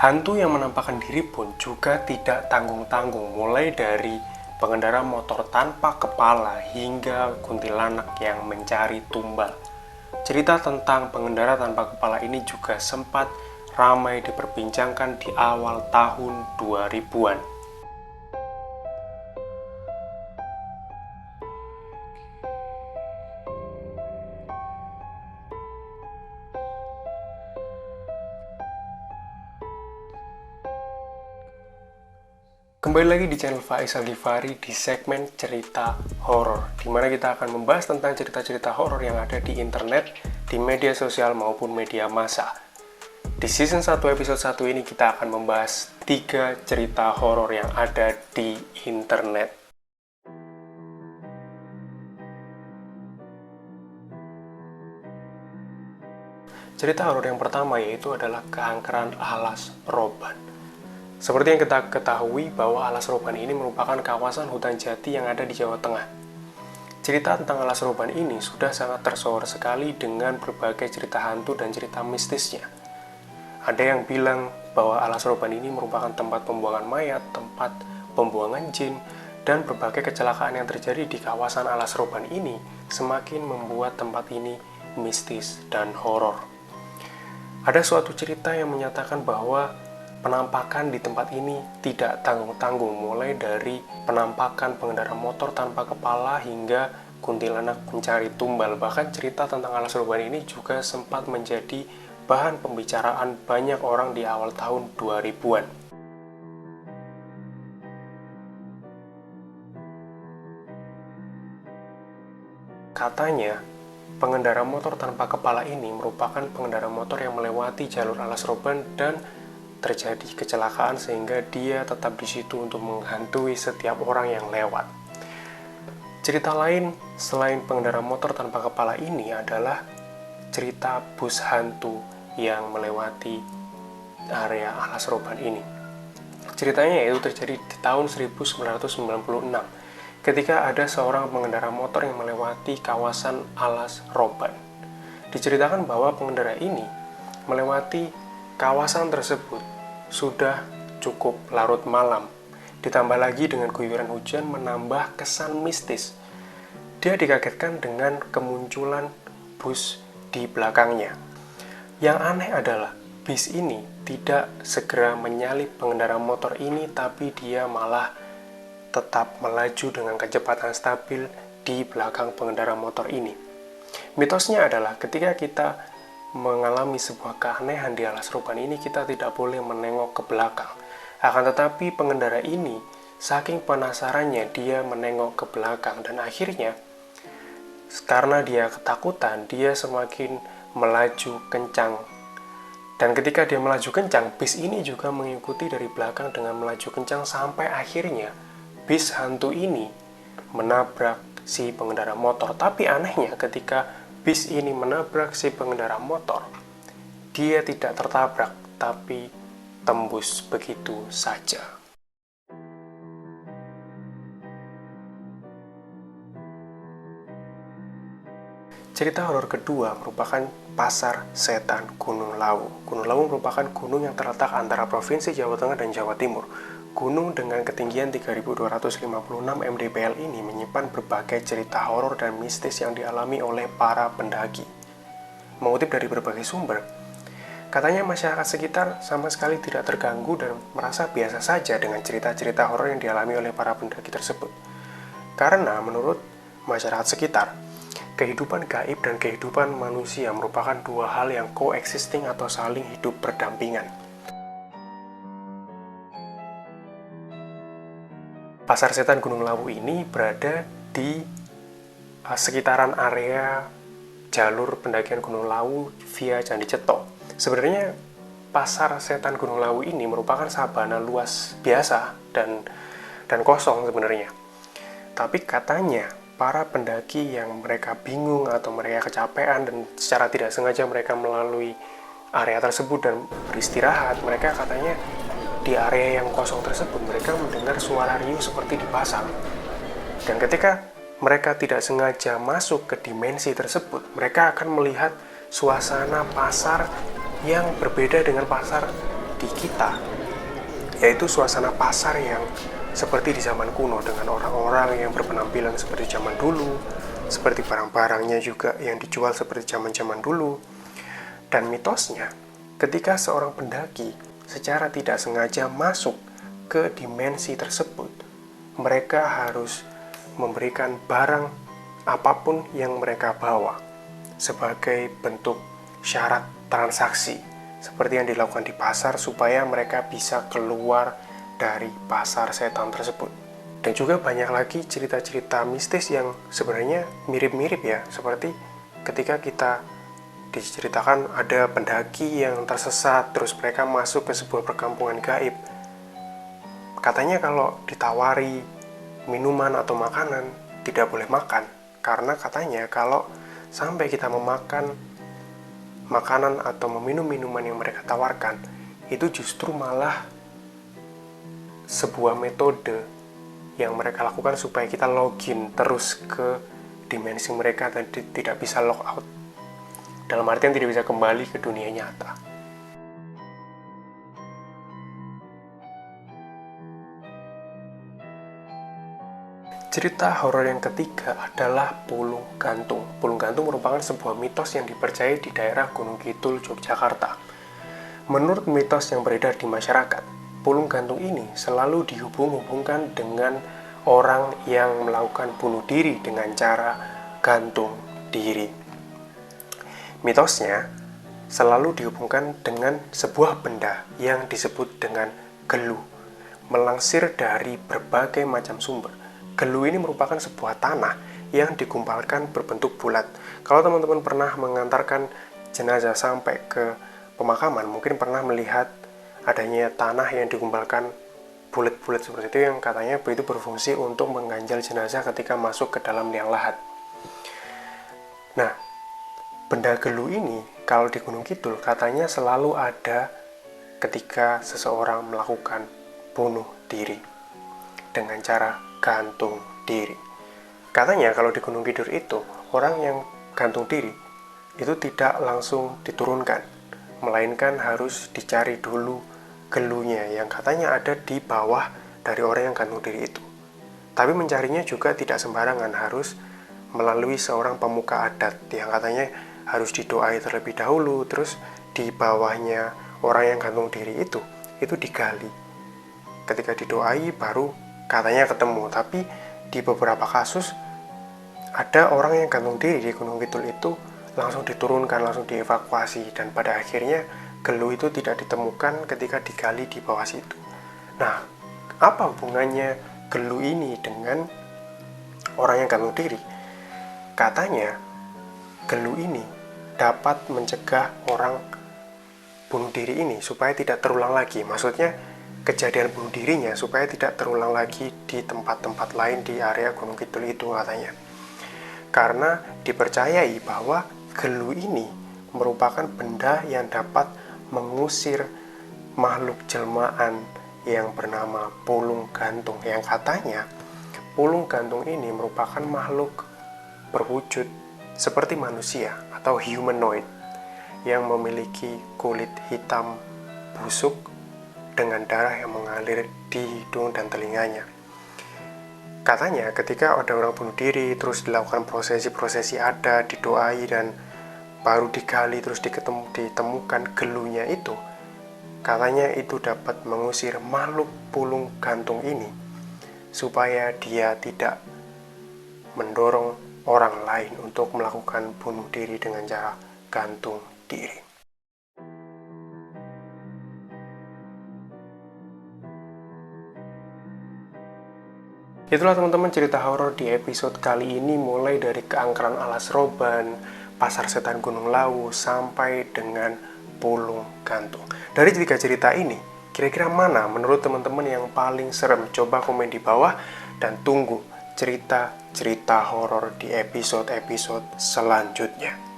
Hantu yang menampakkan diri pun juga tidak tanggung-tanggung, mulai dari pengendara motor tanpa kepala hingga kuntilanak yang mencari tumbal. Cerita tentang pengendara tanpa kepala ini juga sempat ramai diperbincangkan di awal tahun 2000-an. Kembali lagi di channel Faiz Al-Ghifari di segmen cerita horor, di mana kita akan membahas tentang cerita-cerita horor yang ada di internet, di media sosial maupun media massa. Di season 1 episode 1 ini kita akan membahas 3 cerita horor yang ada di internet. Cerita horor yang pertama yaitu adalah keangkeran Alas Roban. Seperti yang kita ketahui bahwa Alas Roban ini merupakan kawasan hutan jati yang ada di Jawa Tengah. Cerita tentang Alas Roban ini sudah sangat tersohor sekali dengan berbagai cerita hantu dan cerita mistisnya. Ada yang bilang bahwa Alas Roban ini merupakan tempat pembuangan mayat, tempat pembuangan jin, dan berbagai kecelakaan yang terjadi di kawasan Alas Roban ini semakin membuat tempat ini mistis dan horor. Ada suatu cerita yang menyatakan bahwa penampakan di tempat ini tidak tanggung-tanggung, mulai dari penampakan pengendara motor tanpa kepala hingga kuntilanak mencari tumbal. Bahkan cerita tentang Alas Roban ini juga sempat menjadi bahan pembicaraan banyak orang di awal tahun 2000-an. Katanya, pengendara motor tanpa kepala ini merupakan pengendara motor yang melewati jalur Alas Roban dan terjadi kecelakaan sehingga dia tetap di situ untuk menghantui setiap orang yang lewat. Cerita lain selain pengendara motor tanpa kepala ini adalah cerita bus hantu yang melewati area Alas Roban ini. Ceritanya yaitu terjadi di tahun 1996 ketika ada seorang pengendara motor yang melewati kawasan Alas Roban. Diceritakan bahwa pengendara ini melewati kawasan tersebut sudah cukup larut malam, ditambah lagi dengan guyuran hujan menambah kesan mistis. Dia dikagetkan dengan kemunculan bus di belakangnya. Yang aneh adalah bis ini tidak segera menyalip pengendara motor ini, tapi dia malah tetap melaju dengan kecepatan stabil di belakang pengendara motor ini. Mitosnya adalah ketika kita mengalami sebuah keanehan di Alas Roban ini, kita tidak boleh menengok ke belakang. Akan tetapi pengendara ini saking penasarannya dia menengok ke belakang, dan akhirnya karena dia ketakutan dia semakin melaju kencang. Dan ketika dia melaju kencang, bis ini juga mengikuti dari belakang dengan melaju kencang sampai akhirnya bis hantu ini menabrak si pengendara motor. Tapi anehnya ketika bis ini menabrak si pengendara motor, dia tidak tertabrak, tapi tembus begitu saja. Cerita horor kedua merupakan Pasar Setan Gunung Lawu. Gunung Lawu merupakan gunung yang terletak antara Provinsi Jawa Tengah dan Jawa Timur. Gunung dengan ketinggian 3.256 mdpl ini menyimpan berbagai cerita horor dan mistis yang dialami oleh para pendaki. Mengutip dari berbagai sumber, katanya masyarakat sekitar sama sekali tidak terganggu dan merasa biasa saja dengan cerita-cerita horor yang dialami oleh para pendaki tersebut. Karena menurut masyarakat sekitar, kehidupan gaib dan kehidupan manusia merupakan dua hal yang coexisting atau saling hidup berdampingan. Pasar Setan Gunung Lawu ini berada di sekitaran area jalur pendakian Gunung Lawu via Candi Ceto. Sebenarnya Pasar Setan Gunung Lawu ini merupakan sabana luas biasa dan kosong sebenarnya. Tapi katanya para pendaki yang mereka bingung atau mereka kecapean dan secara tidak sengaja mereka melalui area tersebut dan beristirahat, mereka katanya di area yang kosong tersebut mereka mendengar suara riuh seperti di pasar. Dan ketika mereka tidak sengaja masuk ke dimensi tersebut, mereka akan melihat suasana pasar yang berbeda dengan pasar di kita, yaitu suasana pasar yang seperti di zaman kuno dengan orang-orang yang berpenampilan seperti zaman dulu, seperti barang-barangnya juga yang dijual seperti zaman-zaman dulu. Dan mitosnya, ketika seorang pendaki secara tidak sengaja masuk ke dimensi tersebut, mereka harus memberikan barang apapun yang mereka bawa sebagai bentuk syarat transaksi, seperti yang dilakukan di pasar supaya mereka bisa keluar dari pasar setan tersebut. Dan juga banyak lagi cerita-cerita mistis yang sebenarnya mirip-mirip ya, seperti ketika kita diceritakan ada pendaki yang tersesat, terus mereka masuk ke sebuah perkampungan gaib. Katanya kalau ditawari minuman atau makanan, tidak boleh makan, karena katanya kalau sampai kita memakan makanan atau meminum minuman yang mereka tawarkan, itu justru malah sebuah metode yang mereka lakukan supaya kita login terus ke dimensi mereka dan tidak bisa log out. Dalam artian tidak bisa kembali ke dunia nyata. Cerita horor yang ketiga adalah Pulung Gantung. Pulung Gantung merupakan sebuah mitos yang dipercayai di daerah Gunung Kidul, Yogyakarta. Menurut mitos yang beredar di masyarakat, pulung gantung ini selalu dihubung-hubungkan dengan orang yang melakukan bunuh diri dengan cara gantung diri. Mitosnya selalu dihubungkan dengan sebuah benda yang disebut dengan gelu. Melansir dari berbagai macam sumber, gelu ini merupakan sebuah tanah yang digumpalkan berbentuk bulat. Kalau teman-teman pernah mengantarkan jenazah sampai ke pemakaman, mungkin pernah melihat adanya tanah yang digumpalkan bulat-bulat seperti itu, yang katanya itu berfungsi untuk mengganjal jenazah ketika masuk ke dalam liang lahat. Nah, benda gelu ini kalau di Gunung Kidul katanya selalu ada ketika seseorang melakukan bunuh diri dengan cara gantung diri. Katanya kalau di Gunung Kidul itu orang yang gantung diri itu tidak langsung diturunkan, melainkan harus dicari dulu gelunya yang katanya ada di bawah dari orang yang gantung diri itu. Tapi mencarinya juga tidak sembarangan, harus melalui seorang pemuka adat yang katanya harus didoai terlebih dahulu, terus di bawahnya orang yang gantung diri itu digali. Ketika didoai baru katanya ketemu. Tapi di beberapa kasus ada orang yang gantung diri di Gunung Kidul itu langsung diturunkan, langsung dievakuasi, dan pada akhirnya gelu itu tidak ditemukan ketika digali di bawah situ. Nah, apa hubungannya gelu ini dengan orang yang gantung diri? Katanya gelu ini dapat mencegah orang bunuh diri ini supaya tidak terulang lagi. Maksudnya kejadian bunuh dirinya supaya tidak terulang lagi di tempat-tempat lain di area Gunung Kidul itu katanya. Karena dipercayai bahwa gelu ini merupakan benda yang dapat mengusir makhluk jelmaan yang bernama pulung gantung, yang katanya pulung gantung ini merupakan makhluk berwujud seperti manusia atau humanoid yang memiliki kulit hitam busuk dengan darah yang mengalir di hidung dan telinganya. Katanya ketika ada orang bunuh diri terus dilakukan prosesi-prosesi adat, didoai, dan baru digali terus ditemukan gelunya itu, katanya itu dapat mengusir makhluk pulung gantung ini supaya dia tidak mendorong orang lain untuk melakukan bunuh diri dengan cara gantung diri. Itulah teman-teman cerita horor di episode kali ini, mulai dari keangkeran alas roban, pasar setan Gunung Lawu, sampai dengan pulung gantung. Dari 3 cerita ini, kira-kira mana menurut teman-teman yang paling serem? Coba komen di bawah dan tunggu cerita-cerita horor di episode-episode selanjutnya.